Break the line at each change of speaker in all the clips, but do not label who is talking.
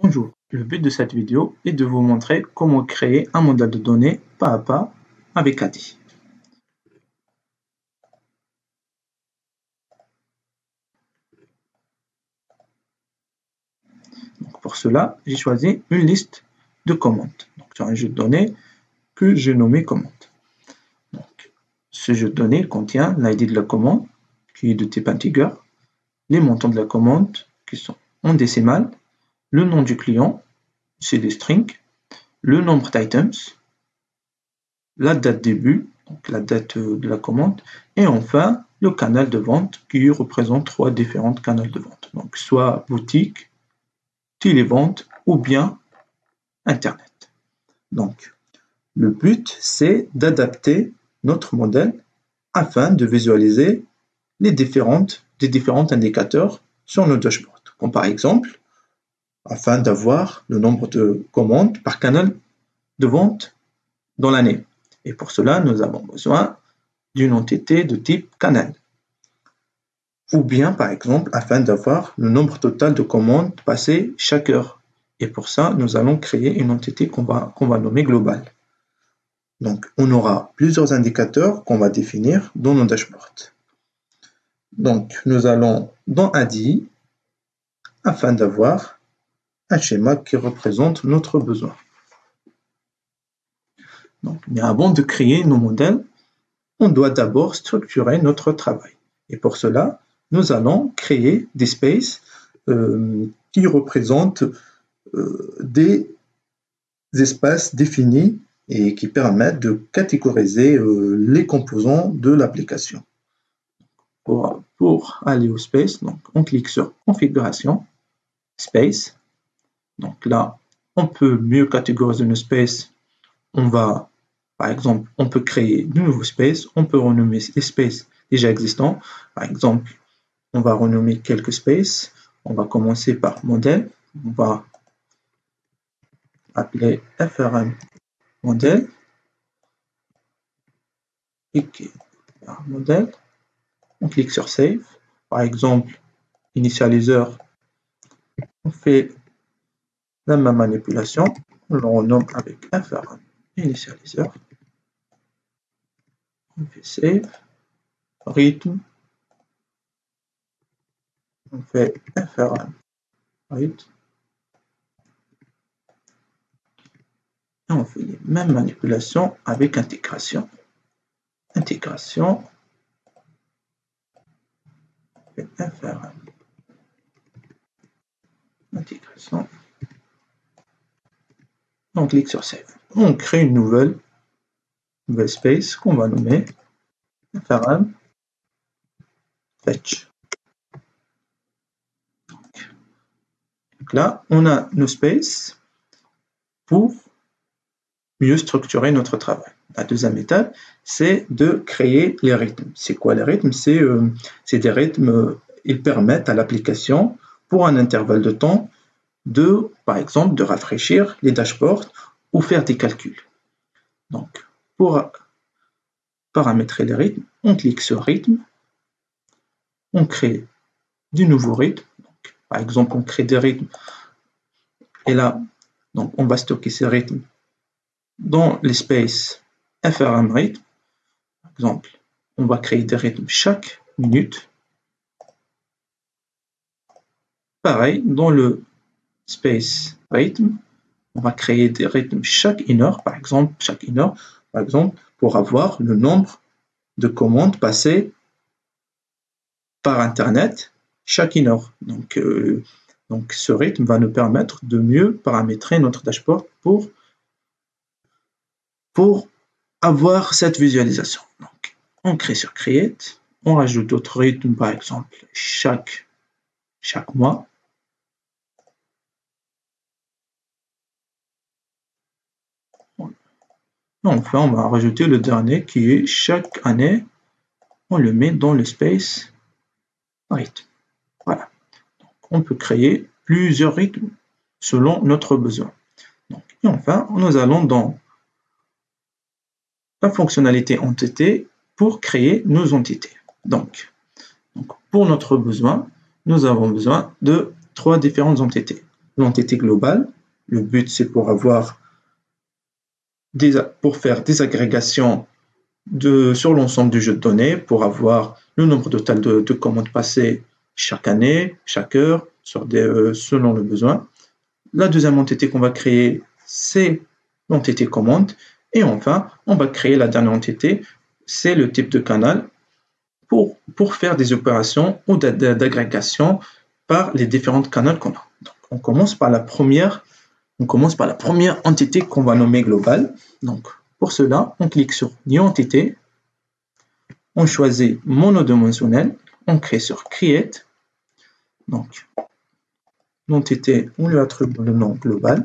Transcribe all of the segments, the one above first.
Bonjour, le but de cette vidéo est de vous montrer comment créer un modèle de données pas à pas avec ADI. Donc pour cela, j'ai choisi une liste de commandes. Donc sur un jeu de données que j'ai nommé commande. Donc, ce jeu de données contient l'ID de la commande qui est de type integer, les montants de la commande qui sont en décimales, le nom du client, c'est des strings, le nombre d'items, la date début, donc la date de la commande, et enfin le canal de vente qui représente 3 différents canaux de vente, donc soit boutique, télévente ou bien internet. Donc le but c'est d'adapter notre modèle afin de visualiser les différents indicateurs sur notre dashboard, comme par exemple afin d'avoir le nombre de commandes par canal de vente dans l'année. Et pour cela, nous avons besoin d'une entité de type canal. Ou bien, par exemple, afin d'avoir le nombre total de commandes passées chaque heure. Et pour ça, nous allons créer une entité qu'on va nommer globale. Donc, on aura plusieurs indicateurs qu'on va définir dans nos dashboards. Donc, nous allons dans ADI afin d'avoir un schéma qui représente notre besoin. Donc, mais avant de créer nos modèles, on doit d'abord structurer notre travail. Et pour cela, nous allons créer des spaces qui représentent des espaces définis et qui permettent de catégoriser les composants de l'application. Pour aller au space, donc on clique sur Configuration, Space. Donc là, on peut mieux catégoriser nos spaces. Par exemple, on peut créer de nouveaux spaces, on peut renommer les spaces déjà existants. Par exemple, on va renommer quelques spaces. On va commencer par modèle. On va appeler FRM modèle. Cliquer par modèle. On clique sur Save. Par exemple, initialiseur, on fait la même manipulation. On le renomme avec FRM initialiseur. On fait Save. Rythme. On fait FRM rythme. Et on fait les mêmes manipulations avec intégration. Intégration. On fait FRM. Intégration. On clique sur Save. On crée une nouvelle space qu'on va nommer FRM Fetch. Donc là, on a nos spaces pour mieux structurer notre travail. La deuxième étape, c'est de créer les rythmes. C'est quoi les rythmes? C'est des rythmes, ils permettent à l'application, pour un intervalle de temps, par exemple, de rafraîchir les dashboards ou faire des calculs. Donc, pour paramétrer les rythmes, on clique sur rythme, on crée du nouveau rythme. Donc, par exemple, on crée des rythmes et là, donc, on va stocker ces rythmes dans l'espace FRM rythme. Par exemple, on va créer des rythmes chaque minute. Pareil, dans le space rythme, on va créer des rythmes chaque une heure, par exemple, pour avoir le nombre de commandes passées par Internet chaque une heure. Donc, ce rythme va nous permettre de mieux paramétrer notre dashboard pour avoir cette visualisation. Donc, on crée sur Create, on rajoute d'autres rythmes, par exemple, chaque mois. Enfin, on va rajouter le dernier qui est chaque année. On le met dans le space rythme. Voilà. Donc, on peut créer plusieurs rythmes selon notre besoin. Donc, et enfin, nous allons dans la fonctionnalité entité pour créer nos entités. Donc, pour notre besoin, nous avons besoin de 3 différentes entités. l'entité globale. Le but, c'est pour faire des agrégations sur l'ensemble du jeu de données, pour avoir le nombre total de commandes passées chaque année, chaque heure, selon le besoin. La deuxième entité qu'on va créer, c'est l'entité commande. Et enfin, on va créer la dernière entité, c'est le type de canal pour faire des opérations ou d'agrégation par les différentes canaux qu'on a. Donc, on commence par la première entité qu'on va nommer globale. Donc, pour cela, on clique sur New Entité, on choisit monodimensionnel, on crée sur Create. Donc, l'entité, on lui attribue le nom global.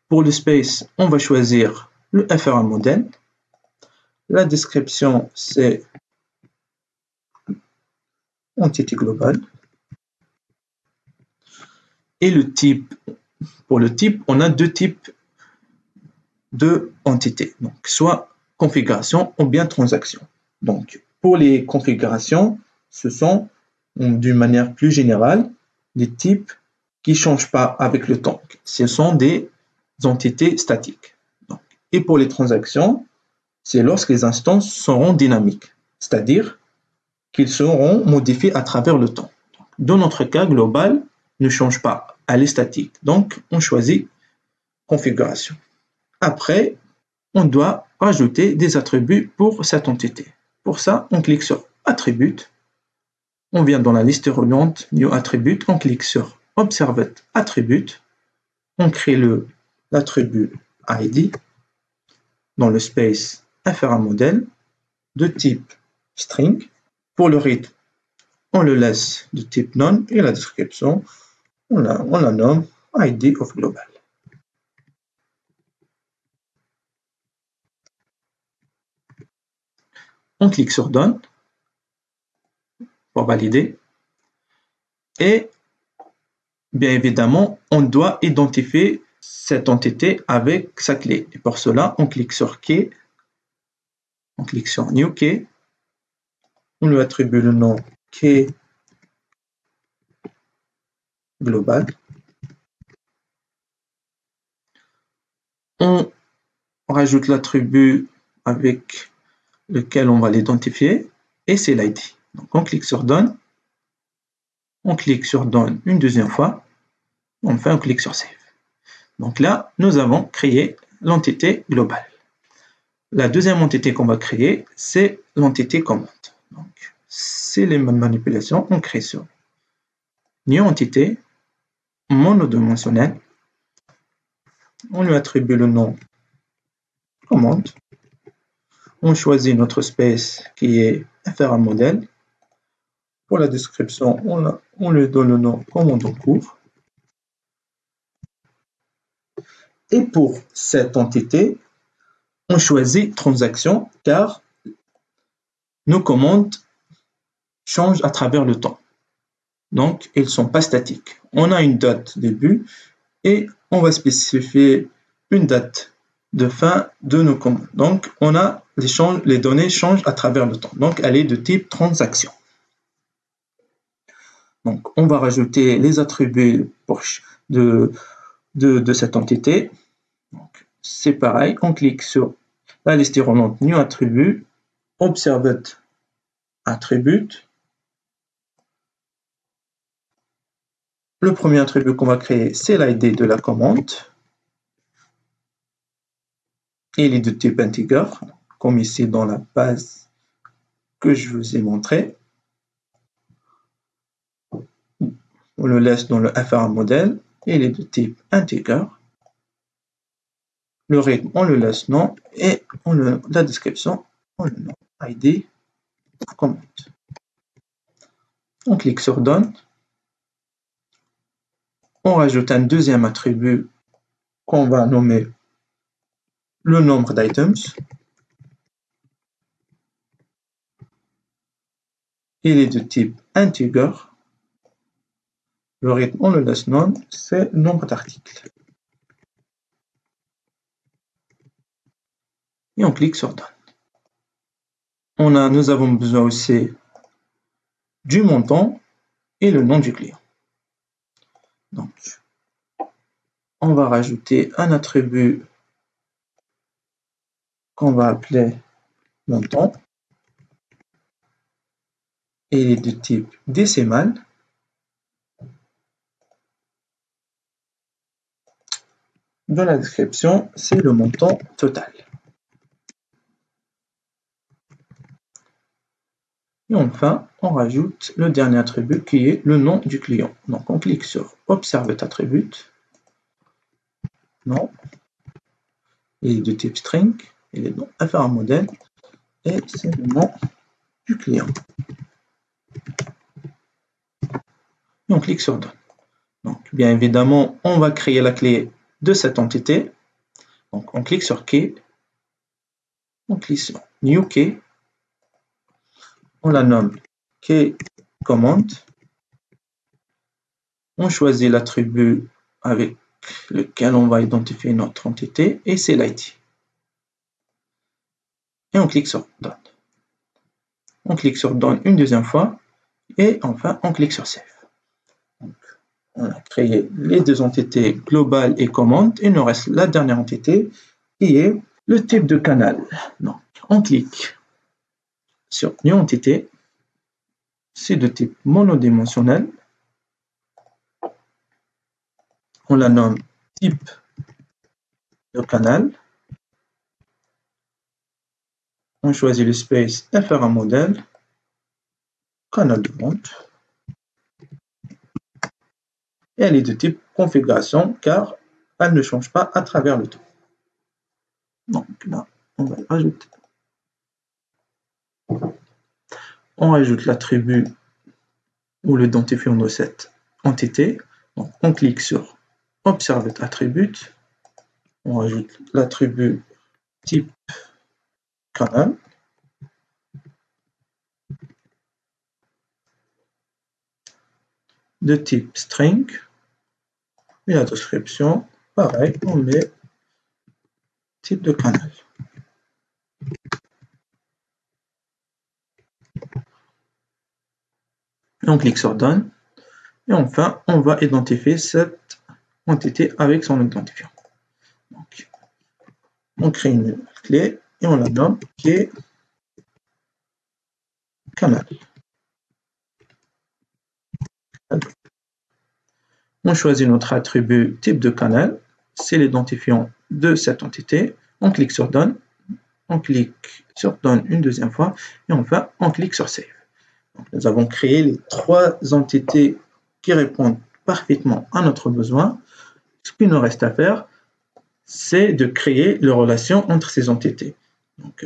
Pour le space, on va choisir le FRA modèle. La description, c'est entité globale. Et le type, pour le type, on a deux types de entités. Donc, soit configuration ou bien transaction. Donc, pour les configurations, ce sont, d'une manière plus générale, des types qui ne changent pas avec le temps. Ce sont des entités statiques. Donc, et pour les transactions, c'est lorsque les instances seront dynamiques, c'est-à-dire qu'ils seront modifiés à travers le temps. Dans notre cas, global ne change pas, elle est statique. Donc, on choisit configuration. Après, on doit rajouter des attributs pour cette entité. Pour ça, on clique sur Attributes. On vient dans la liste reliante New Attribute, on clique sur Observed Attribute. On crée l'attribut ID dans le space FRA modèle de type string. Pour le rythme, on le laisse de type none et la description, on la nomme ID of global. On clique sur Done pour valider. Et bien évidemment, on doit identifier cette entité avec sa clé. Et pour cela, on clique sur Key, on clique sur New Key, on lui attribue le nom Key global. On rajoute l'attribut avec lequel on va l'identifier et c'est l'ID. Donc on clique sur Done, on clique sur Done une deuxième fois, enfin on clique sur Save. Donc là, nous avons créé l'entité globale. La deuxième entité qu'on va créer, c'est l'entité commande. Donc, c'est les mêmes manipulations. On crée sur New Entité, monodimensionnel. On lui attribue le nom commande. On choisit notre space qui est FRA modèle. Pour la description, on lui donne le nom commande en cours. Et pour cette entité, on choisit transaction car nos commandes changent à travers le temps. Donc, ils ne sont pas statiques. On a une date début et on va spécifier une date de fin de nos commandes. Donc, on a les données changent à travers le temps. Donc, elle est de type transaction. Donc, on va rajouter les attributs de cette entité. C'est pareil, on clique sur la liste reliante New Attribute, Observed Attribute. Le premier attribut qu'on va créer, c'est l'ID de la commande. Il est de type integer, comme ici dans la base que je vous ai montré. On le laisse dans le FRA modèle. Il est de type integer. Le rythme, on le laisse non. Et la description, on le nomme ID commande. On clique sur Done. On rajoute un deuxième attribut qu'on va nommer le nombre d'items. Il est de type integer. Le rythme, on le laisse non, c'est le nombre d'articles. Et on clique sur Done. Nous avons besoin aussi du montant et le nom du client. Donc, on va rajouter un attribut qu'on va appeler montant. Et il est de type décimal. Dans la description, c'est le montant total. Et enfin, on rajoute le dernier attribut qui est le nom du client. Donc, on clique sur Observed Attribute. Nom. Il est de type string. Il est donc FR modèle. Et c'est le nom du client. Et on clique sur Done. Donc, bien évidemment, on va créer la clé de cette entité. Donc, on clique sur Key. On clique sur New Key. On la nomme Key Command. On choisit l'attribut avec lequel on va identifier notre entité et c'est l'ID. Et on clique sur Done. On clique sur Done une deuxième fois et enfin on clique sur Save. Donc, on a créé les deux entités globales et command. Il nous reste la dernière entité qui est le type de canal. Donc, on clique sur New Entité. C'est de type monodimensionnel. On la nomme type de canal. On choisit le space FR modèle, canal de vente. Et elle est de type configuration car elle ne change pas à travers le temps. Donc là, on va ajouter. On rajoute l'attribut ou l'identifiant de cette entité. Donc on clique sur Observed Attribute. On rajoute l'attribut type canal. De type string. Et la description, pareil, on met type de canal. Et on clique sur Done. Et enfin, on va identifier cette entité avec son identifiant. Donc, on crée une clé et on la nomme qui est canal. On choisit notre attribut type de canal, c'est l'identifiant de cette entité. On clique sur Done, on clique sur Done une deuxième fois et enfin on clique sur Save. Donc, nous avons créé les trois entités qui répondent parfaitement à notre besoin. Ce qu'il nous reste à faire, c'est de créer les relations entre ces entités. Donc,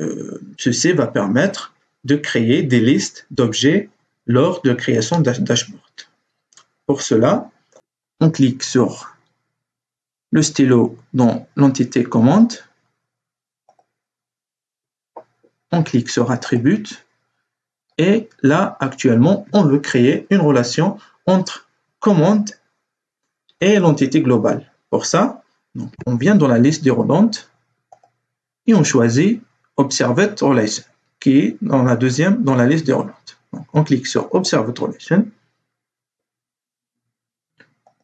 ceci va permettre de créer des listes d'objets lors de création de dashboard. Pour cela, on clique sur le stylo dans l'entité commande. On clique sur Attribute. Et là, actuellement, on veut créer une relation entre commande et l'entité globale. Pour ça, donc, on vient dans la liste des redondantes et on choisit Observed Relation, qui est dans la deuxième dans la liste des redondantes. Donc, on clique sur Observed Relation.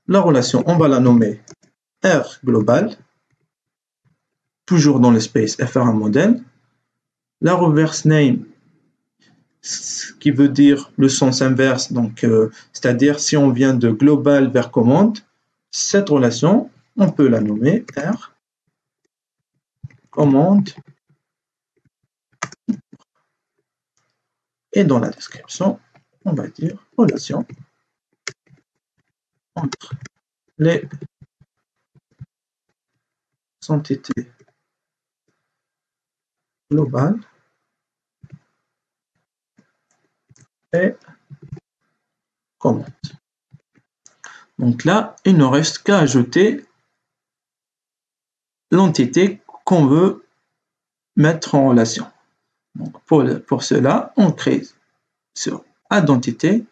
La relation, on va la nommer R global, toujours dans l'espace FR modèle. La reverse name, ce qui veut dire le sens inverse, donc c'est-à-dire si on vient de global vers commande, cette relation, on peut la nommer R commande. Et dans la description, on va dire relation entre les entités globales et commande. Donc là, il ne reste qu'à ajouter l'entité qu'on veut mettre en relation. Donc pour cela, on crée sur Add entité,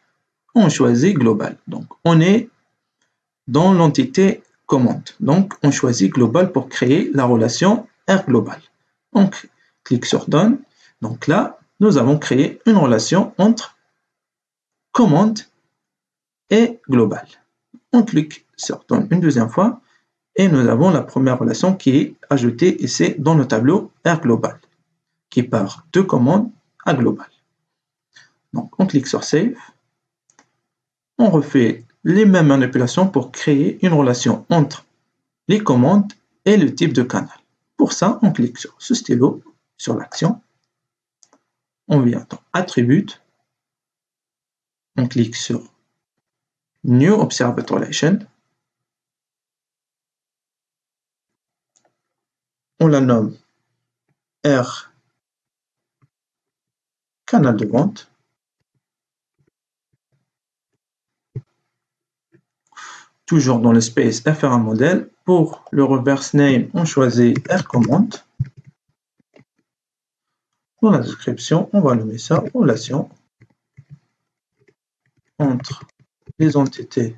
on choisit global. Donc on est dans l'entité commande. Donc on choisit global pour créer la relation R global. On clique sur Done. Donc là, nous avons créé une relation entre commande et global. On clique se redonne une deuxième fois. Et nous avons la première relation qui est ajoutée ici dans le tableau R global, qui part de commande à global. Donc, on clique sur Save. On refait les mêmes manipulations pour créer une relation entre les commandes et le type de canal. Pour ça, on clique sur ce stylo, sur l'action. On vient dans Attributes. On clique sur New Observed Relation. On la nomme R canal de vente. Toujours dans le space faire un modèle. Pour le reverse name, on choisit R command. Dans la description, on va nommer ça relation entre les entités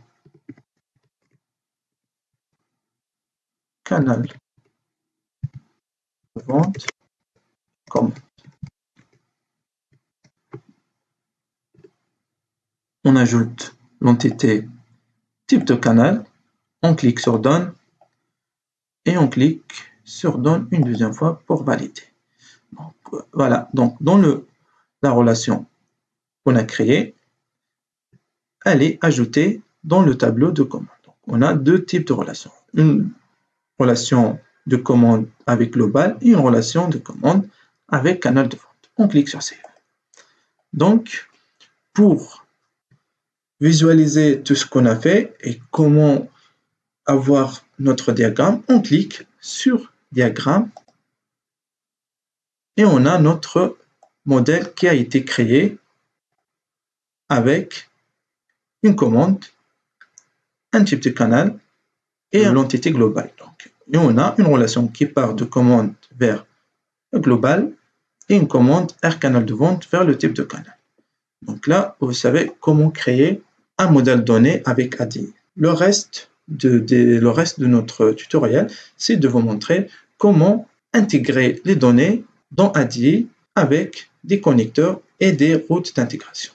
canal de vente commande. On ajoute l'entité type de canal, on clique sur Done et on clique sur Done une deuxième fois pour valider. Donc, voilà, donc dans la relation qu'on a créée, elle est ajoutée dans le tableau de commande. Donc, on a deux types de relations. Une relation de commande avec global et une relation de commande avec canal de vente. On clique sur Save. Donc, pour visualiser tout ce qu'on a fait et comment avoir notre diagramme, on clique sur Diagramme et on a notre modèle qui a été créé avec une commande, un type de canal et l'entité globale. Donc, et on a une relation qui part de commande vers le global et une commande R canal de vente vers le type de canal. Donc là, vous savez comment créer un modèle donné avec ADI. Le reste de notre tutoriel, c'est de vous montrer comment intégrer les données dans ADI avec des connecteurs et des routes d'intégration.